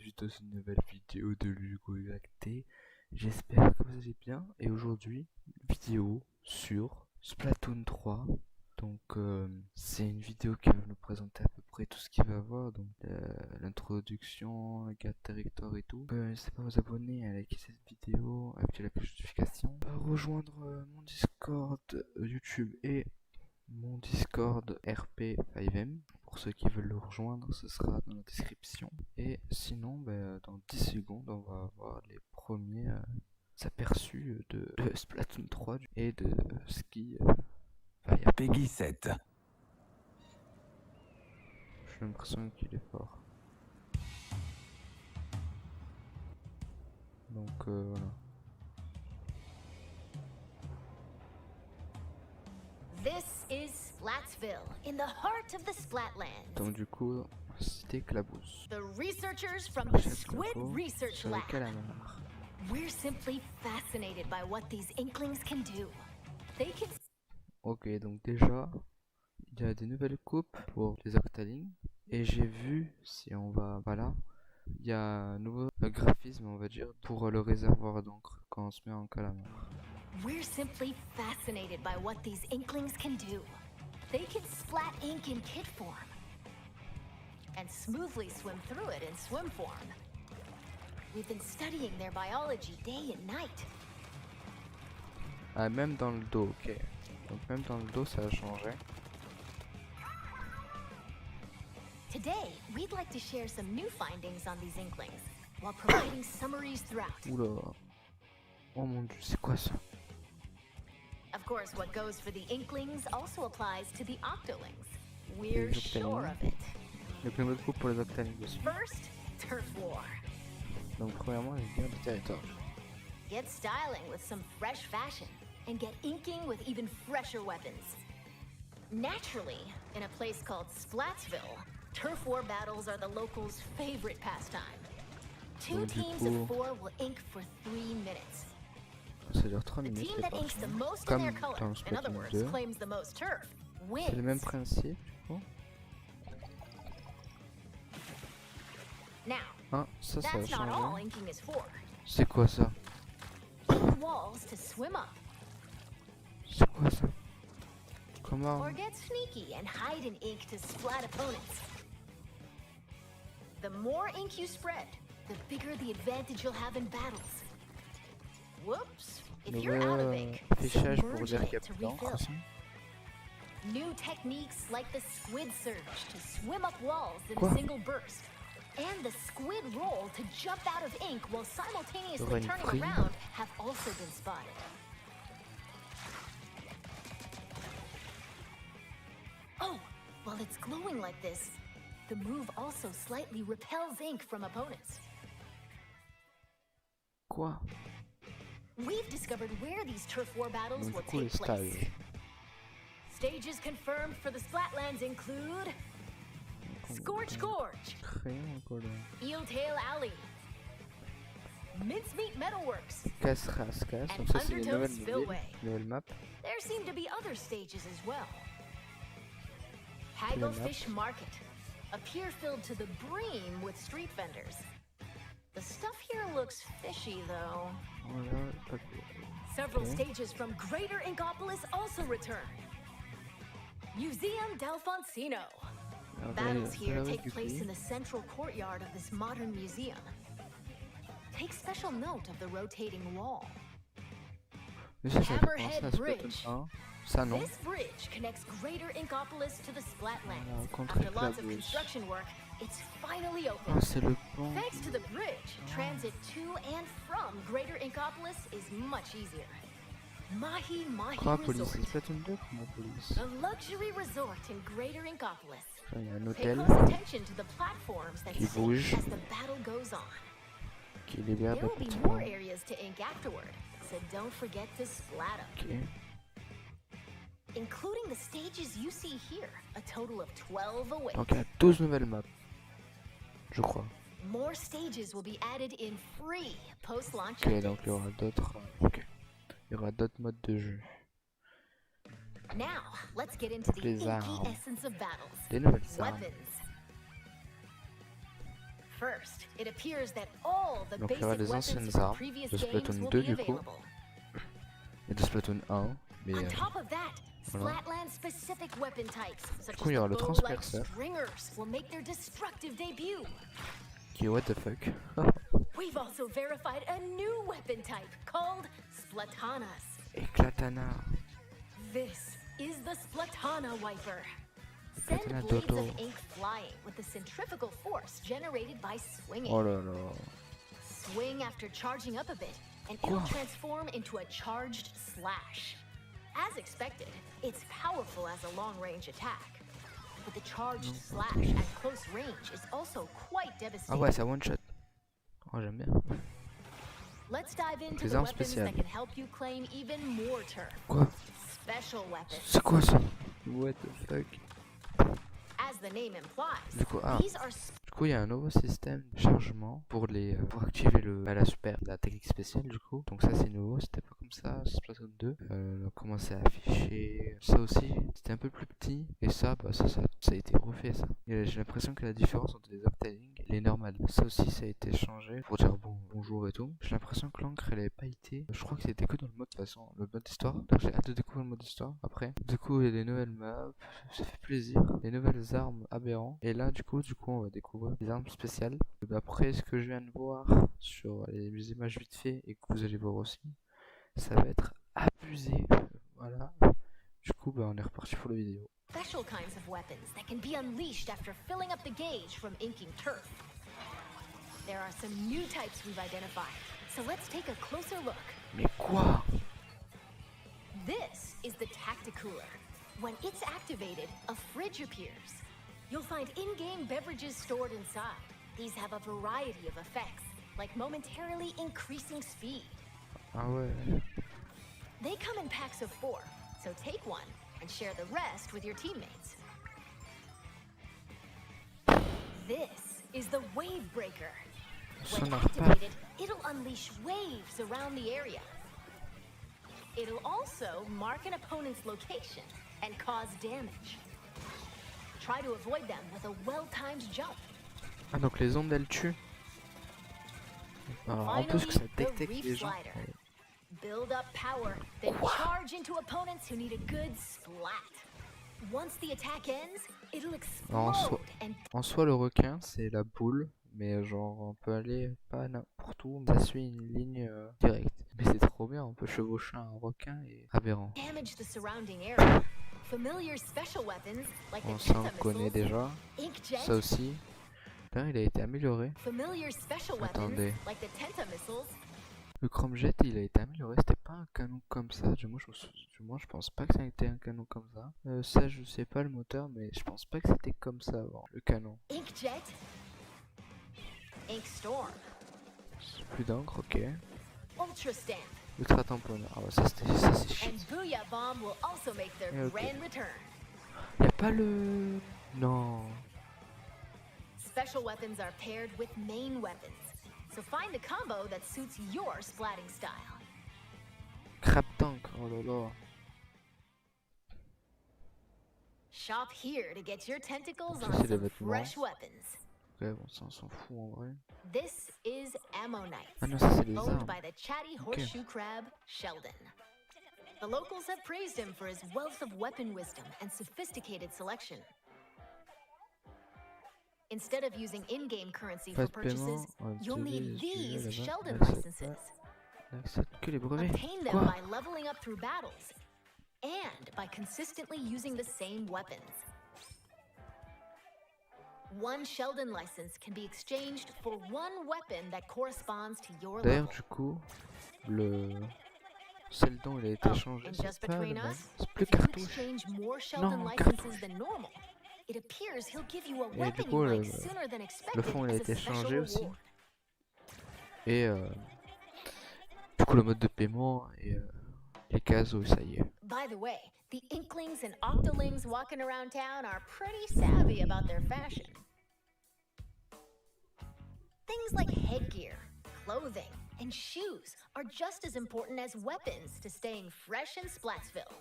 bienvenue dans une nouvelle vidéo de l'UGOYT. J'espère que vous allez bien. Et aujourd'hui, vidéo sur Splatoon 3. Donc c'est une vidéo qui va nous présenter à peu près tout ce qu'il va avoir. Donc l'introduction, le guide directeur et tout. N'hésitez pas à vous abonner, à liker cette vidéo, à activer la cloche de notification. À rejoindre mon Discord YouTube et mon Discord RP5M. Pour ceux qui veulent le rejoindre, ce sera dans la description. Et sinon, dans 10 secondes, on va avoir les premiers aperçus de Splatoon 3 et de ce qui va y avoir. Peggy 7. J'ai l'impression qu'il est fort. Donc voilà. This is Splatsville, in the heart of the Splatlands. Donc du coup, c'était éclabousse. The researchers from the Squid Research Sur le Lab. calamar. We're simply fascinated by what these inklings can do. They can... Ok, donc déjà, il y a des nouvelles coupes pour les octalignes. Et j'ai vu, si on va, voilà, il y a un nouveau graphisme, on va dire, pour le réservoir d'encre quand on se met en calamar. We're simply fascinated by what these inklings can do. They can splat ink in kit form and smoothly swim through it in swim form. We've been studying their biology day and night. Ah, même dans le dos, ok. Donc même dans le dos, ça a changé. Today, we'd like to share some new findings on these inklings while providing summaries throughout. Oula. Oh mon dieu, c'est quoi ça? Of course, what goes for the inklings also applies to the octolings. We're Les sure octalignes. of it. Donc une nouvelle coupe pour les octalignes aussi. First, turf war. Donc premièrement, les guerres de territoire. Get styling with some fresh fashion and get inking with even fresher weapons. Naturally, in a place called Splatsville, turf war battles are the locals' favorite pastime. Two Donc, du teams coup, of 4 will ink for 3 minutes. ça dure 3 The minutes team les that inks the parties. most in Comme their dans color, in other Splatoon words, 2. claims the most turf, wins. C'est le même principe, du coup. Now, Ah, ça a that's not all changé. inking is for. C'est quoi ça? Ink walls to swim up, C'est quoi ça? Comment? or get sneaky and hide in ink to splat opponents. The more ink you spread, the bigger the advantage you'll have in battles. Whoops! If you're out of ink, Affichage pour submerge dire in qu'il y a it to plus d'encre refill. aussi. New techniques like the squid surge to swim up walls in Quoi? a single burst, and the squid roll to jump out of ink while simultaneously Aurait une turning prime. around have also been spotted. Oh, while it's glowing like this, the move also slightly repels ink from opponents. Quoi? We've discovered where these turf war battles Donc will du coup les take place. stages. Stages confirmed for the Splatlands include Scorch Gorge, Crayon encore là. Eeltail Alley, Mincemeat Metalworks. Casse race casse. And Donc ça c'est les Undertow's nouvelles Spillway. map. There seem to be other stages as well. Hagglefish Market, a pier filled to the brim with street vendors. The stuff here looks fishy though. Voilà, pas de... Several Okay. stages from Greater Inkopolis also return. Museum Delfoncino. Alors, Battles c'est here la take du place pays. in the central courtyard of this modern museum. Take special note of the rotating wall. Mais ça fait Hammerhead penser à Splatoon Bridge. 1. Ça non. This bridge connects Greater Inkopolis to the Splatlands. Voilà, contre After lots of éclabousse. construction work, it's finally open. Ah, c'est le pont. Thanks to the bridge, transit to and from Greater Inkopolis is much easier. Mahi Mahi Cropolis, Resort, c'est Splatoon 2 Cropolis. a luxury resort in Greater Inkopolis. Il y a un Pay hôtel close attention to the platforms that qui sink bouge. as the battle goes on. qui libère There des will be bâtiments. more areas to ink afterward, so don't forget to splat up. Ok. Including the stages you see here, a total of 12 away. Donc il y a 12 nouvelles maps. Je crois. More stages will be added in free post-launch Ok, donc il y updates. aura d'autres. Ok. Il y aura d'autres modes de jeu. Now, let's get into the Les inky armes. essence of battles. Des nouvelles armes. Weapons. first, it appears that all the Donc il y aura basic les anciennes weapons from armes previous de games Splatoon will 2 be du coup, available. et de Splatoon 1, mais On top of that, voilà. Splatland specific weapon types such coup, il y as aura the le bow-like transperceur. stringers will make their destructive debut. qui est what the fuck. We've also verified a new weapon type called Splatanas. Éclatana. This is the Splatana Wiper. Send Splatana blades Dodo. of ink flying with the centrifugal force generated by swinging. Oh là là. Swing after charging up a bit, and Quoi? it'll transform into a charged slash. As expected, it's powerful as a long-range attack. But the charged slash at close range is also quite Ah devastating. ouais, ça one shot. Oh j'aime bien. Let's dive into Les the armes weapons spéciales. that can help you claim even more turf. Quoi? Special weapons. C'est quoi ça? What the fuck? As the name implies, Du coup, these are Du coup, il y a un nouveau système de chargement pour pour activer la super, la technique spéciale du coup. Donc ça c'est nouveau, c'était pas comme ça, c'est Splatoon 2. On a commencé à afficher ça aussi, c'était un peu plus petit. Et ça, bah ça a été refait ça. Et j'ai l'impression que la différence entre les uptiling et les normales. Ça aussi ça a été changé pour dire bonjour et tout. J'ai l'impression que l'encre elle avait pas été. Je crois que c'était que dans le mode de toute façon, le mode histoire. Donc j'ai hâte de découvrir le mode histoire après. Du coup il y a des nouvelles maps, ça fait plaisir. Des nouvelles armes aberrantes. Et là du coup on va découvrir des armes spéciales. D'après ce que je viens de voir sur les images vite fait et que vous allez voir aussi, ça va être abusé. Voilà. Du coup, bah, on est reparti pour la vidéo. special kinds of weapons that can be unleashed after filling up the gauge from inking turf. There are some new types we've identified, so let's take a closer look. Mais quoi? This is the Tacticooler. When it's activated, a fridge appears. You'll find in-game beverages stored inside. These have a variety of effects, like momentarily increasing speed. Ah ouais. They come in packs of 4, so take one and share the rest with your teammates. This is the Wave Breaker. When Son activated, it'll unleash waves around the area. It'll also mark an opponent's location and cause damage. Try to avoid them with a well-timed jump. Ah donc les ondes elles tuent. Alors, en plus que ça détecte les gens. Build up power, then charge into opponents who need a good splat. Once the attack ends, it'll explode and En soi le requin c'est la boule. Mais genre on peut aller pas n'importe où, ça suit une ligne directe. Mais c'est trop bien, on peut chevaucher un requin et aberrant. damage the surrounding area. Familiar special weapons like Bon the ça on Tenta connaît missiles, déjà. Inkjet, Ça aussi. Là il a été amélioré. familiar special weapons Attendez. like the Tenta missiles, Le Chromjet il a été amélioré, c'était pas un canon comme ça. Du moins je pense pas que ça a été un canon comme ça. Ça je sais pas le moteur, mais je pense pas que c'était comme ça avant, le canon. Inkjet, Ink Storm, Plus d'encre, ok. Ultra Stamp, Ultra tamponneur, ah ouais, ça c'est chiant. and Booyah Bomb will also make their Yeah, okay. grand return. Y'a pas le... Non. Special weapons are paired with main weapons, so find the combo that suits your splatting style. Crab tank, oh là là. Shop here to get your tentacles Ça, on c'est les some vêtements. fresh weapons. Ouais bon ça on s'en fout en vrai. This is Ammonites, Ah non ça c'est les owned armes. by the chatty horseshoe crab, Sheldon. The locals have praised him for his wealth of weapon wisdom and sophisticated selection. Instead of using in-game currency for Pas de paiement, purchases, you'll need these là-bas. Sheldon Là, c'est licenses. pas- N'accepte que les brevets. Obtain them Quoi? by leveling up through battles and by consistently using the same weapons. One Sheldon license can be exchanged for one weapon that corresponds to your D'ailleurs level. du coup, celle dont il a été changé, And c'est just pas le between même. us, C'est plus if you cartouche. exchange more Sheldon Non, licenses cartouche. than normal, it appears he'll give you a Et du weapon coup, you like sooner than le expected fond il a as été a special changé aussi. reward. Et du coup le mode de paiement et les cases, oh, ça y est. By the way, the Inklings and Octolings walking around town are pretty savvy about their fashion. Things like headgear, clothing, and shoes are just as important as weapons to staying fresh in Splatsville.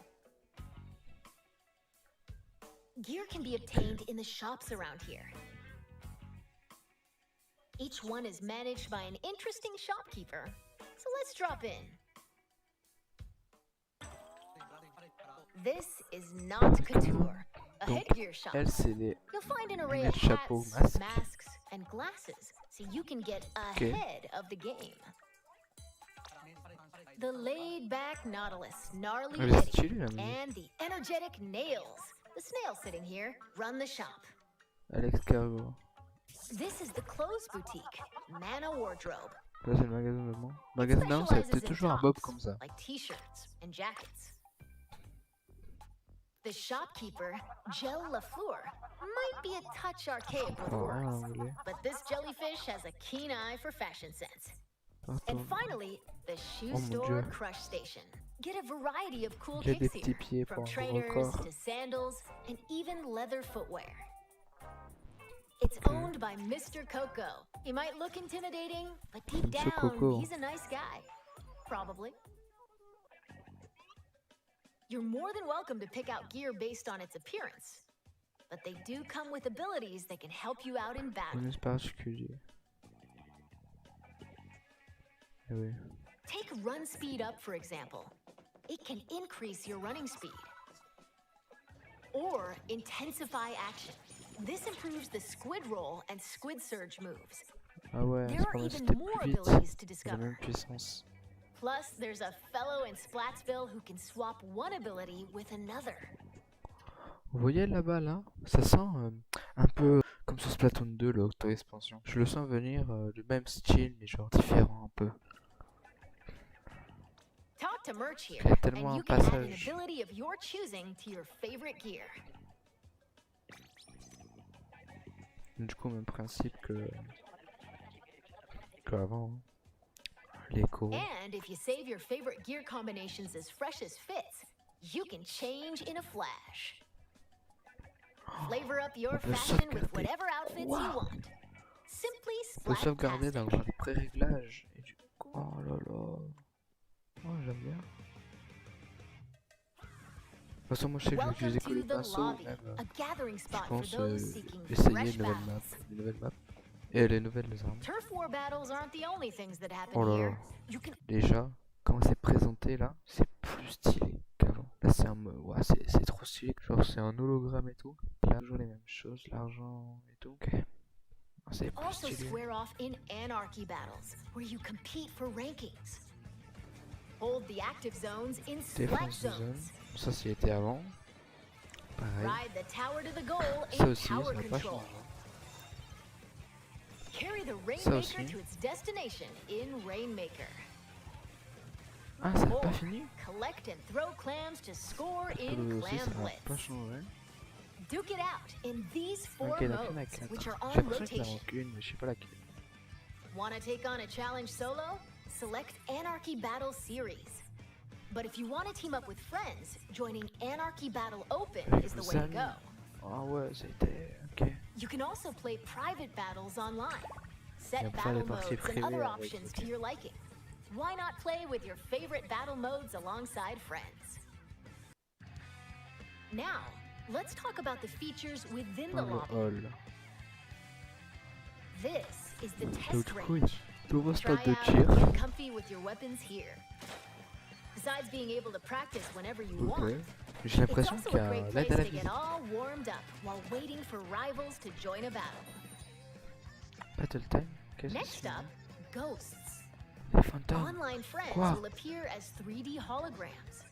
Gear can be obtained in the shops around here. Each one is managed by an interesting shopkeeper. So let's drop in. This is not couture, a Donc, headgear shop. elle, c'est des You'll find an array of lunettes, chapeaux, hats, masques. masks, and glasses, so you can get ahead of the game. The laid-back Nautilus, gnarly Elle est Eddie, stylée, la musique. and the energetic Nails. The snail sitting here run the shop. Alex Cargo. This is the clothes boutique, Mana Wardrobe. Là, c'est le magasin de vêtements. Magasin de vêtements, ça Specializes peut-être in toujours un bob tops, comme ça. like t-shirts and jackets. The shopkeeper, Gel Lafleur, might be a touch archaic with Oh, words, anglais. but this jellyfish has a keen eye for fashion sense. And Attends, finally, the shoe Oh, mon store Dieu. crush station. Get a variety of cool il y a des kicks petits here, pieds from pour un trainers record. to sandals and even leather footwear. It's Okay. owned by Mr. Coco. He might look intimidating, but deep Mr. down, Coco. he's a nice guy. Probably. You're more than welcome to pick out gear based on its appearance, but they do come with abilities that can help you out in battle. Bonus particulier. Ah oui. Take run speed up, for example. It can increase your running speed. Or intensify action. This improves the squid roll and squid surge moves. Ah ouais, There c'est are pas mal, even c'était more plus vite. abilities to C'est la discover. même puissance. Plus, there's a fellow in Splatsville who can swap one ability with another. Vous voyez là-bas, là, ça sent un peu comme sur Splatoon 2, l'auto-expansion. Je le sens venir du même style, mais genre différent un peu. Talk to Merch here, Il y a tellement and un you can add an passage. ability of your choosing to your favorite gear. Du coup, même principe que avant. Hein. L'écho. And if you save your favorite gear combinations as fresh as fits, you can change in a flash. Flavor up your On peut fashion with sauvegarder. whatever outfits you Wow. want. Simply On peut sauvegarder dans splattastic. le pré-réglage. Et du coup, oh là là. Oh, j'aime bien. De toute façon, moi je sais que je vais Welcome utiliser que to le the pinceau, lobby, même. a gathering Je spot for pense those seeking essayer fresh les nouvelles maps. battles. Les nouvelles maps. Et les nouvelles armes. Turf war battles aren't the only things that happen Oh là here. là. You can Déjà, quand c'est présenté là, c'est plus stylé qu'avant. Là, c'est ouais, c'est trop stylé. Genre, c'est un hologramme et tout. Là, toujours les mêmes choses, l'argent et tout. Ok. Ah, c'est plus also stylé. square off in anarchy battles, where you compete for rankings. Hold the active zones in splat Défense de zone. zones. Ça, s'y était avant. Pareil. Ride the tower to the goal Ça in aussi, ça tower n'a pas control. changé. Carry the Ça Rainmaker aussi. to its destination in Rainmaker. Ah, ça n'a Or pas fini. collect and throw clams to score Ça in aussi, ça Clam n'a pas Blitz. changé. Duke it out in these four Ok, la fin à modes, 4. which are J'ai on l'impression qu'il en rotation. manque une, mais je sais pas laquelle. Want to take on a challenge solo? Select Anarchy Battle Series. But if you want to team up with friends, joining Anarchy Battle Open Avec is the vos way to amis. go. Ah ouais, c'était... Ok. You can also play private battles online. Set On peut faire des battle parties modes and privées other avec, options ok. to your liking. Why not play with your favorite battle modes alongside friends? Now, let's talk about the features within the Dans le lobby. hall. This is the Donc test du coup, il range. y a nouveau Try spot de out tir. and get comfy with your weapons here. Besides being able to practice whenever you Ok. want, J'ai it's l'impression also qu'il y a a great l'aide place à la to get visite. all warmed up while waiting for rivals to join a battle. Battle time. Qu'est-ce que Next c'est? up, ghosts. Les fantômes. Online friends Quoi? will appear as 3D holograms.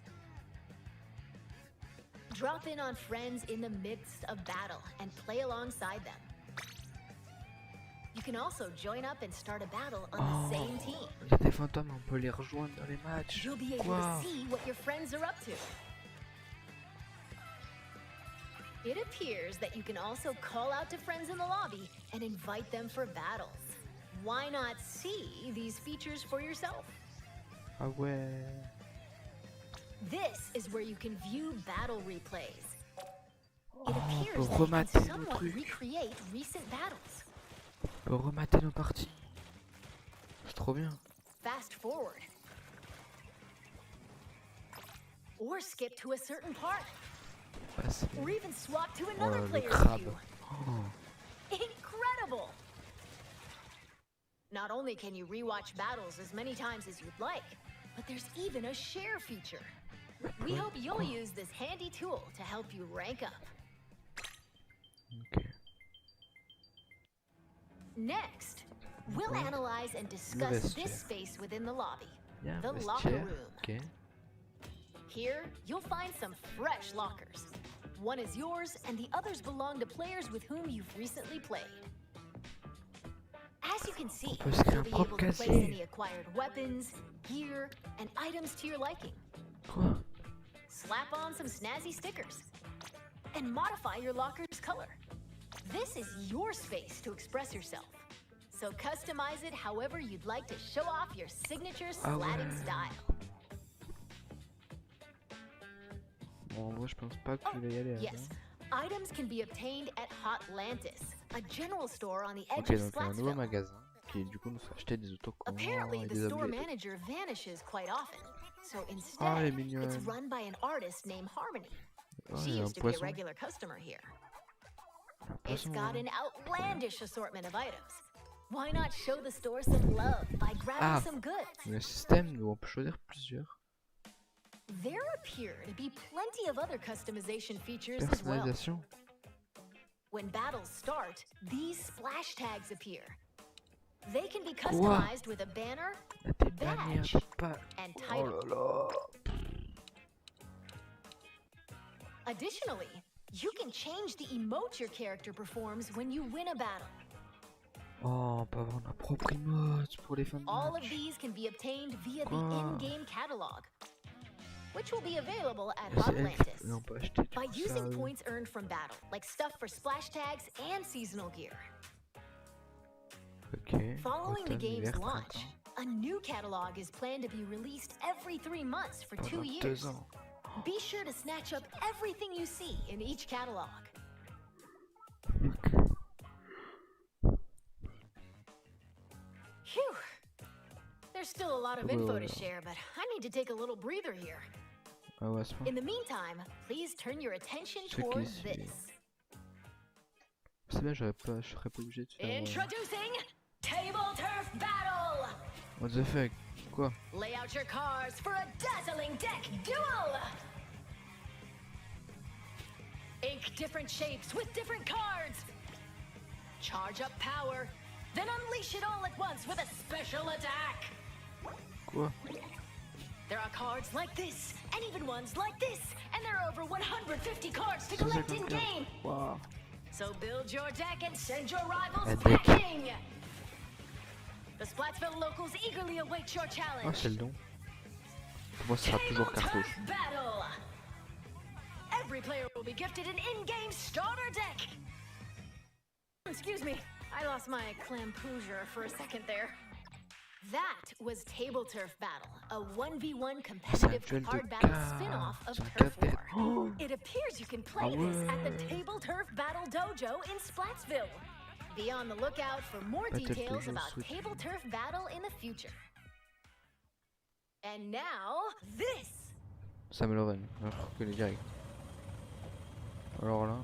Drop in on friends in the midst of battle and play alongside them. You can also join up and start a battle on Oh, the same team. il y a des fantômes, on peut les rejoindre dans les matchs. You'll be able Quoi? to see what your friends are up to. It appears that you can also call out to friends in the lobby and invite them for battles. Why not see these features for yourself? Ah ouais. This is where you can view battle replays. Oh, It on appears peut that you can remater nos somewhat trucs. recreate recent battles. On peut remater nos parties. C'est trop bien. Fast forward. Or skip to a certain part. Passer. Or even swap to Oh, another le player's crabe. view. Oh. Incredible! Not only can you rewatch battles as many times as you'd like, but there's even a share feature. We hope you'll use this handy tool to help you rank up. Ok. Next, we'll analyze and discuss this space within the lobby, the locker room. Ok. Here, you'll find some fresh lockers. One is yours, and the others belong to players with whom you've recently played. As you can see, you'll be able to place any acquired weapons, gear, and items to your liking. Quoi? Slap on some snazzy stickers, and modify your locker's color. This is your space to express yourself, so customize it however you'd like to show off your signature splatting style. Bon, en vrai, je pense pas que je vais y aller. Yes, items can be obtained at Hotlantis, a general store on the edge Ok, of donc il y a un nouveau Splatsville. magasin qui du coup nous fait acheter des autocollants Apparently, et the des store objets. manager vanishes quite often, so Ah, instead, elle est mignonne. it's run by an artist named Harmony. Oh, She il y a un used to be a poisson. regular customer here. Un It's poisson, got hein. an outlandish assortment of items. Why not show the store some love by grabbing some goods? Le système où on peut choisir plusieurs There appear to be plenty of other customization features as well. personnalisations. When battles start, these splash tags appear. They can be customized with a banner, Il y a des bannières, badge, des pas. and Oh title. là là. Additionally, you can change the emote your character performs when you win a battle. Oh, on peut avoir notre propre emote pour les fins de All of match. these can be obtained via the Quoi? in-game catalog, which will be available at Et c'est elle qui- Hotlantis. et on peut acheter tout By ça. using points earned from battle, like stuff for splash tags and seasonal gear. Ok. Following the Automne, game's hiver, launch, printemps. a new catalog is planned to be released every 3 months for 2 Pendant years. 2 ans. Be sure to snatch up everything you see in each catalog. Phew! There's still a lot of info to share, but I need to take a little breather here. Ah ouais, à ce point. In the meantime, please turn your attention Ce qui towards suit. this. C'est bien, je serais pas obligé de faire. Introducing Table Turf Battle! What the fuck? Quoi? Lay out your cards for a dazzling deck duel! Ink different shapes with different cards! Charge up power, then unleash it all at once with a special attack! Quoi? There are cards like this, and even ones like this, and there are over 150 cards to collect in 154. game! Waouh. So build your deck and send your rivals Un deck. packing! The Splatsville locals eagerly await your Ah, challenge. c'est le don. Pour moi, ce sera toujours cartouche. Turf Battle! Every player will be gifted an in-game starter deck! Excuse me, I lost my clampoosier for a second there. That was Table Turf Battle, a 1v1 competitive duel de card battle cartes. spin-off of C'est un Turf cadet. War. Oh. It appears you can play Ah this at the ouais. Table Turf Battle Dojo in Splatsville. Be on the lookout for more Battle details Dojo about Switch. Table Turf Battle in the future. And now, this! Sam Loren. Alors, je reconnais direct. Alors là.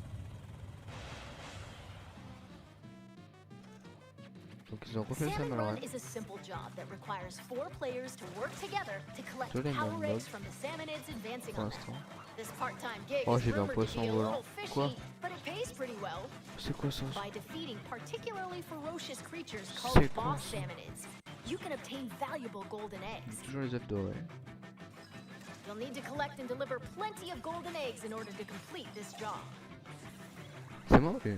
Donc ils ont refait le Sam Salmon Loren. Run is a simple job that requires 4 players to work together to collect Tous les power mêmes eggs mobs. from the salmonids advancing Pour on them. l'instant. This part-time gig Oh, is j'ai vu un rumored to poisson be a volant. little fishy, Quoi? but it pays pretty well. C'est quoi ça? By defeating particularly ferocious creatures C'est called quoi boss ça? salmonids, you can obtain valuable golden eggs. Toujours les œufs dorés. You'll need to collect and deliver plenty of golden eggs in order to complete this job. C'est moi lui?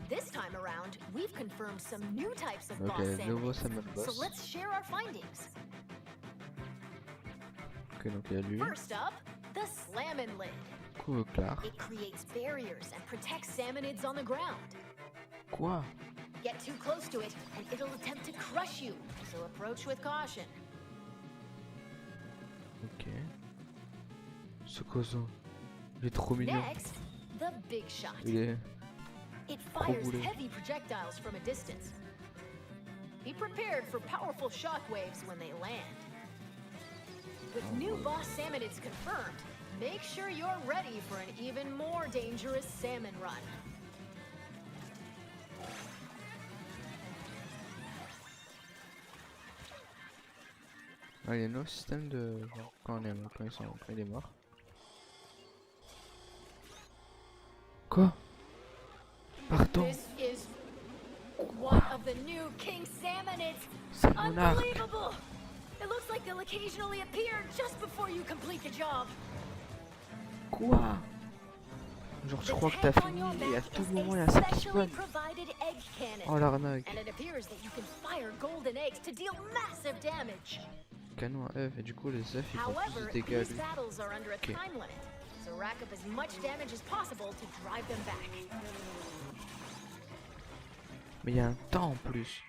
This time around, we've confirmed some new types of Ok, boss nouveau salmonids. Salmon So Boss. let's share our findings. Ok, donc il y a lui. First up, the Slammin' Lid. Couve clair. It creates barriers and protects salmonids on the ground. Quoi? Get too close to it, and it'll attempt to crush you, so approach with caution. Ok. C'est quoi ça? Il est trop mignon. Next, the Big Shot. Il est... It fires boulet. heavy projectiles from a distance. Be prepared for powerful shockwaves when they land. With new boss salmonids confirmed, make sure you're ready for an even more dangerous salmon run. Ah, il y a un autre système de... genre, quand il est mort. Quoi? Pardon. This is one of the new king salmon. It's C'est mon arc. unbelievable. It looks like they'll occasionally appear just before you complete the job. Quoi? Genre tu crois que t'as fini et à tout moment il y a ça qui spawn. Oh l'arnaque. And it appears that you can fire golden eggs to deal massive damage. Canon à œufs et du coup les œufs ils font plus However, de dégâts. these battles are under a time limit, so rack up as much damage as possible to drive them back. Mais il y a un temps en plus.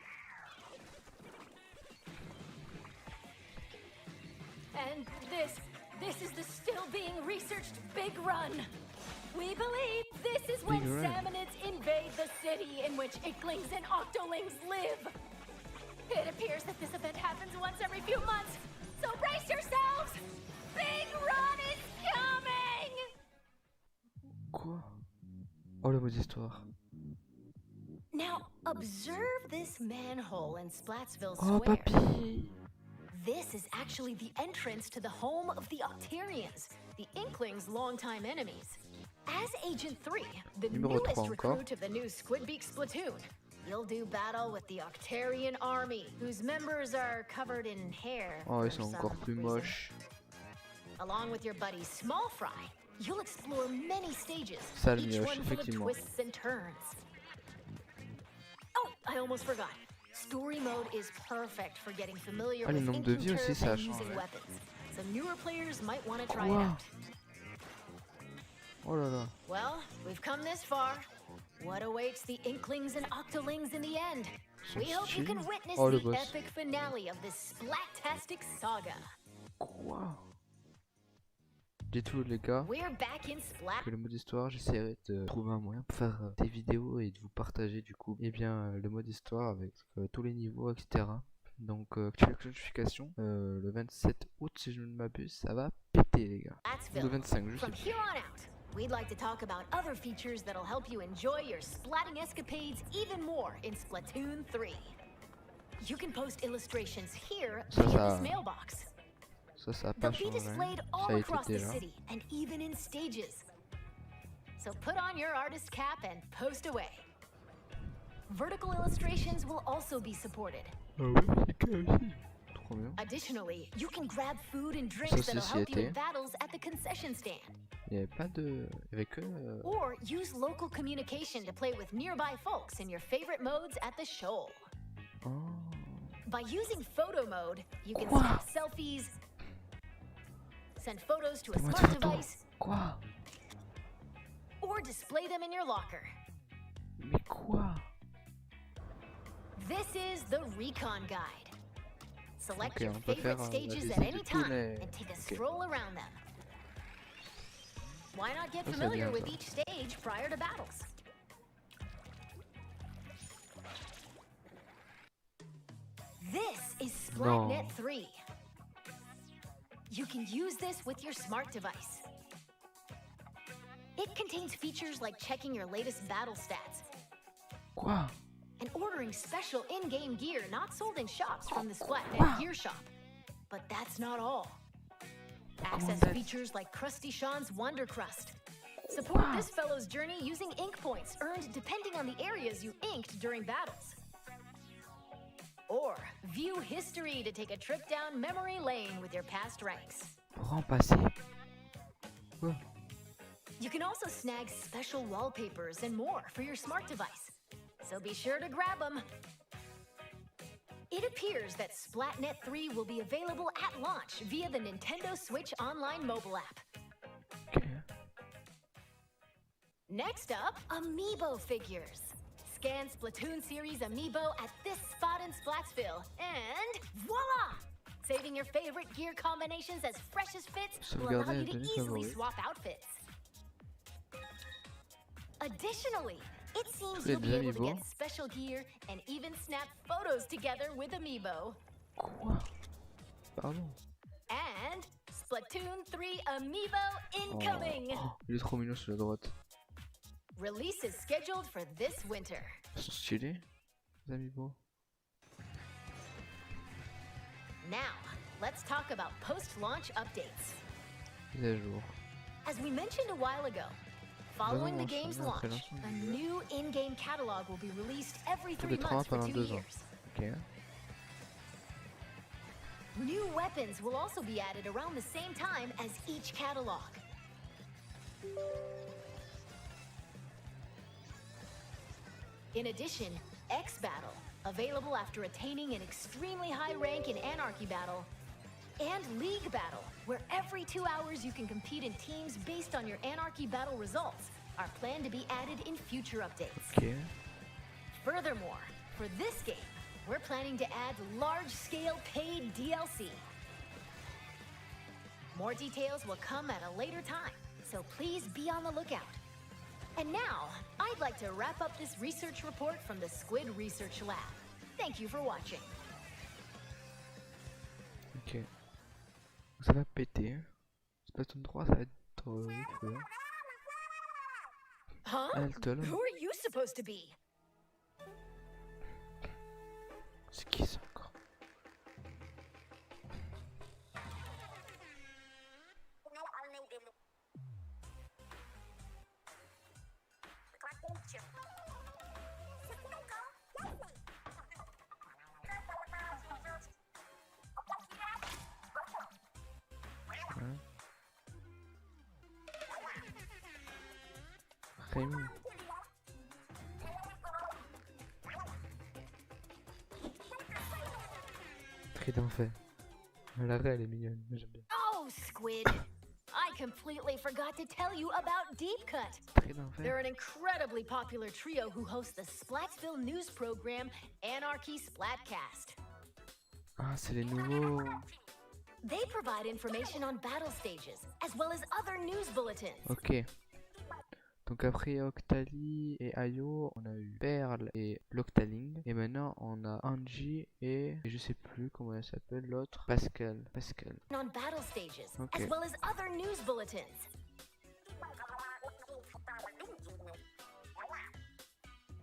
And this is the still being researched big run. We believe this is when Big run. salmonids invade the city in which icklings and octolings live. It appears that this event happens once every few months, so brace yourselves! Big run is coming! Quoi? Oh le mot d'histoire. Now, observe this manhole in Splatsville Oh Square. papy. This is actually the entrance to the home of the Octarians, the Inklings' longtime enemies. As Agent 3, the Numéro 3 newest encore. recruit of the new Squidbeak Splatoon, you'll do battle with the Octarian army, whose members are covered in hair. Oh for ils sont some encore plus reason. moches. Along with your buddy Small Fry, you'll explore many stages, Sale each mioche, one full of effectivement. twists and turns. Oh, I almost forgot. Story mode is perfect for getting familiar Ah, le with nombre de inking vies aussi, turf ça a and using changé. weapons. So newer players might want to try it Quoi? out. Oh là là. Well, we've come this far. What awaits the Inklings and Octolings in the end? We hope you can witness Oh, le the boss. epic finale of this splat-tastic saga. Quoi? Dites-vous les gars We're back in Splat. que le mode histoire j'essaierai de trouver un moyen pour faire des vidéos et de vous partager du coup le mode histoire avec tous les niveaux etc. Donc activez la notification le 27 août si je ne m'abuse ça va péter les gars. Ou le 25 je sais From plus. here on out, we'd like to talk about other features that'll help you enjoy your splatting escapades even more in Splatoon 3. You can post illustrations here Ça, via ça- this mailbox. Ça a They'll pas be changé, displayed ça all a été across the déjà. city and even in stages. So put on your artist cap and post away. Vertical illustrations will also be supported. Ah oui c'est que aussi. Trop bien. Additionally, you can grab food and Ça drinks aussi that'll s'y help you in était. battles at the concession stand. Il n'y avait pas de... Il y avait que... Or use local communication to play with nearby folks in your favorite modes at the shoal. Oh. By using photo mode, you can Quoi? snap selfies, send photos to a Fais-moi des smart photos. device, Quoi? or display them in your locker. Mais quoi? This is the Recon Guide. Select Ok, your on peut favorite faire la stages visite at any de tous time les- and take a Ok. stroll around them. Why not get Ça, c'est familiar bien, with ça. each stage prior to battles? This is SplatNet 3. You can use this with your smart device. It contains features like checking your latest battle stats Quoi? and ordering special in-game gear not sold in shops from the SplatNet Gear Shop. But that's not all. Access that's- features like Krusty Sean's Wonder Crust. Support this fellow's journey using ink points earned depending on the areas you inked during battles. Or view history to take a trip down memory lane with your past ranks. Remplacer. Quoi? You can also snag special wallpapers and more for your smart device. So be sure to grab them. It appears that SplatNet 3 will be available at launch via the Nintendo Switch Online mobile app. Ok. Next up, Amiibo figures. Scan Splatoon series Amiibo at this spot in Splatsville, and voila! Saving your favorite gear combinations as fresh as fits will allow Sauvegarder you les to données easily favoris. swap outfits. Additionally, it seems Tous les you'll be able to Amiibo. get special gear and even snap photos together with Amiibo. Quoi? Pardon. And Splatoon 3 Amiibo incoming! Oh, il est trop mignon sur la droite. Release is scheduled for this winter. Ils sont stylés, les amiibo. Now, let's talk about post-launch updates. Mise à jour. As we mentioned a while ago, following the game's launch, a new in-game catalog will be released every 3 months for 2 years. Ok. New weapons will also be added around the same time as each catalog. In addition, X Battle, available after attaining an extremely high rank in Anarchy Battle, and League Battle, where every 2 hours you can compete in teams based on your Anarchy Battle results, are planned to be added in future updates. Ok. Furthermore, for this game, we're planning to add large-scale paid DLC. More details will come at a later time, so please be on the lookout. And now, I'd like to wrap up this research report from the Squid Research Lab. Thank you for watching. Ok. Ça va péter. Splatoon 3, ça va être le feu. Huh? Alton. Who are you supposed to be? C'est qui ça encore? Rémi. Très d'enfer. L'arrêt elle est mignonne, j'aime bien. Oh, Squid! I completely forgot to tell you about Deep Cut. Très d'enfer. They're an incredibly popular trio who host the Splatsville news program Anarchy Splatcast. Ah, c'est les nouveaux. They provide information on battle stages, as well as other news bulletins. Ok. Donc après Octali et Ayo, on a eu Perle et l'Octaling. Et maintenant on a Angie et je sais plus comment elle s'appelle l'autre. Pascal. On battle stages, Okay. as well as other news bulletins.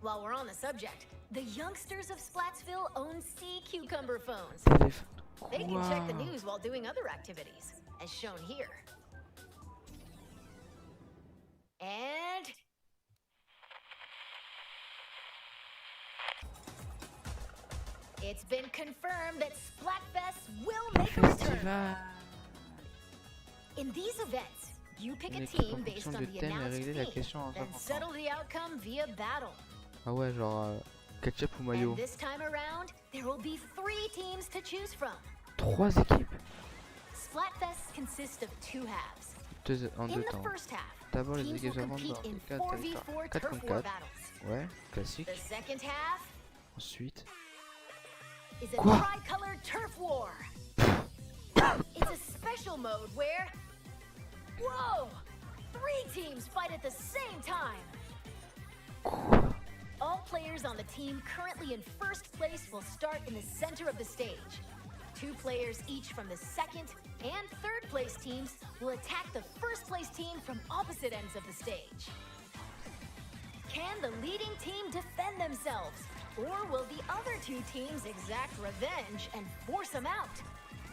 While we're on the subject, the youngsters of Splatsville own sea cucumber phones. Téléphone. They can check the Quoi? news while doing other activities, as shown here. And it's been confirmed that Splatfest will make a return. Festival. In these events, you pick a Une équipe team en based fonction on du the thème et announced régler la theme, question en then 5 settle the outcome via battle. Ah ouais, genre ketchup ou mayo. And this time around, there will be 3 teams to choose from. 3 équipes. Splatfest consists of 2 halves. En In deux the temps. first half, D'abord les teams will dégagements compete dans in 4 4v4 4 turf contre war 4. battles. Ouais, classique. The second half Ensuite. is a Quoi? tri-colored turf war. It's a special mode where, whoa, 3 teams fight at the same time. Quoi? All players on the team currently in first place will start in the center of the stage. 2 players each from the second and third place teams will attack the first place team from opposite ends of the stage. Can the leading team defend themselves? Or will the other 2 teams exact revenge and force them out?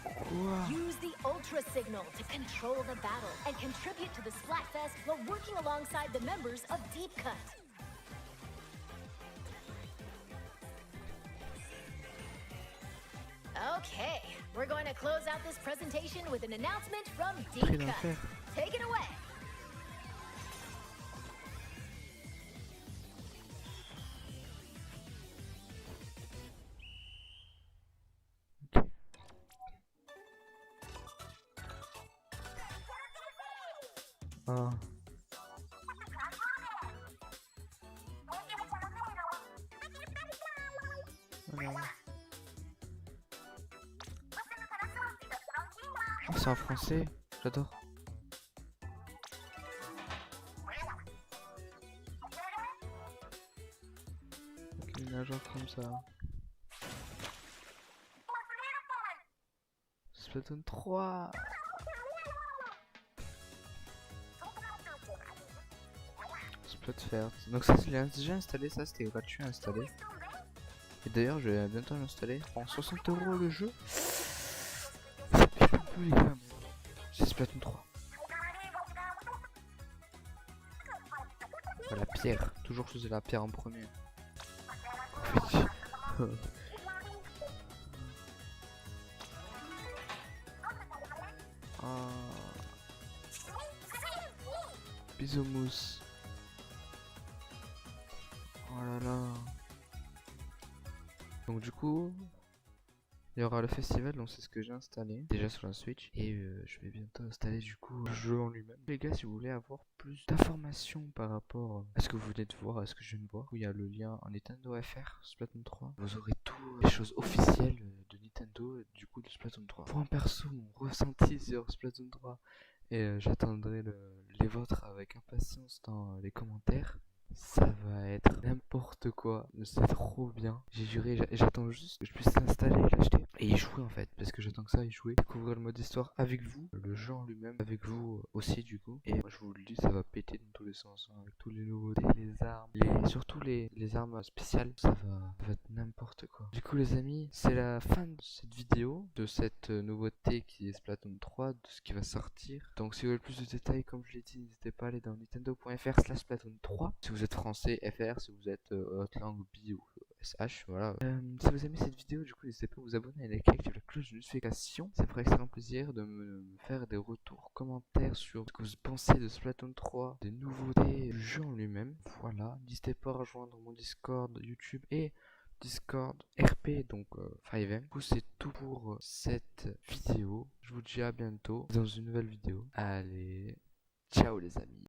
Quoi? Use the Ultra Signal to control the battle and contribute to the Splatfest while working alongside the members of Deep Cut. Okay, we're going to close out this presentation with an announcement from Deep Très Cut. d'enfer. Take it away. Ah. Voilà. Oh, c'est en français, j'adore. Ok, une agence comme ça. Splatoon 3. Faire. Donc ça je l'ai déjà installé, ça c'était gratuit à installer. Et d'ailleurs je vais bientôt l'installer. En 60 € le jeu. Ça Coucou les gars, c'est Splatoon 3. La pierre, toujours choisir la pierre en premier. Ah. Bisous mousse. Oh là là. Donc du coup, il y aura le festival, donc c'est ce que j'ai installé déjà sur la Switch. Et je vais bientôt installer du coup le jeu en lui-même. Les gars, si vous voulez avoir plus d'informations par rapport à ce que vous venez de voir, à ce que je viens de voir, où il y a le lien en Nintendo FR, Splatoon 3. Vous aurez toutes les choses officielles de Nintendo, du coup de Splatoon 3. Pour un perso, mon ressenti sur Splatoon 3. Et j'attendrai les vôtres avec impatience dans les commentaires. Ça va être n'importe quoi, c'est trop bien. J'ai juré, j'attends juste que je puisse l'installer, l'acheter et y jouer en fait, parce que j'attends que ça, y jouer, découvrir le mode histoire avec vous, le jeu en lui-même avec vous aussi du coup. Et moi je vous le dis, ça va péter dans tous les sens, hein, avec tous les nouveautés, les armes, surtout les armes spéciales, ça va être n'importe quoi. Du coup les amis, c'est la fin de cette vidéo, de cette nouveauté qui est Splatoon 3, de ce qui va sortir. Donc si vous voulez plus de détails, comme je l'ai dit, n'hésitez pas à aller dans nintendo.fr/Splatoon 3. Si vous êtes français, FR, si vous êtes autre langue, B ou SH, voilà. Si vous aimez cette vidéo, du coup, n'hésitez pas à vous abonner et à liker, activer la cloche de notification. Ça me ferait extrêmement plaisir de me faire des retours, commentaires sur ce que vous pensez de Splatoon 3, des nouveautés du jeu en lui-même. Voilà, n'hésitez pas à rejoindre mon Discord, YouTube et Discord RP, donc 5M. Du coup, c'est tout pour cette vidéo. Je vous dis à bientôt dans une nouvelle vidéo. Allez, ciao les amis.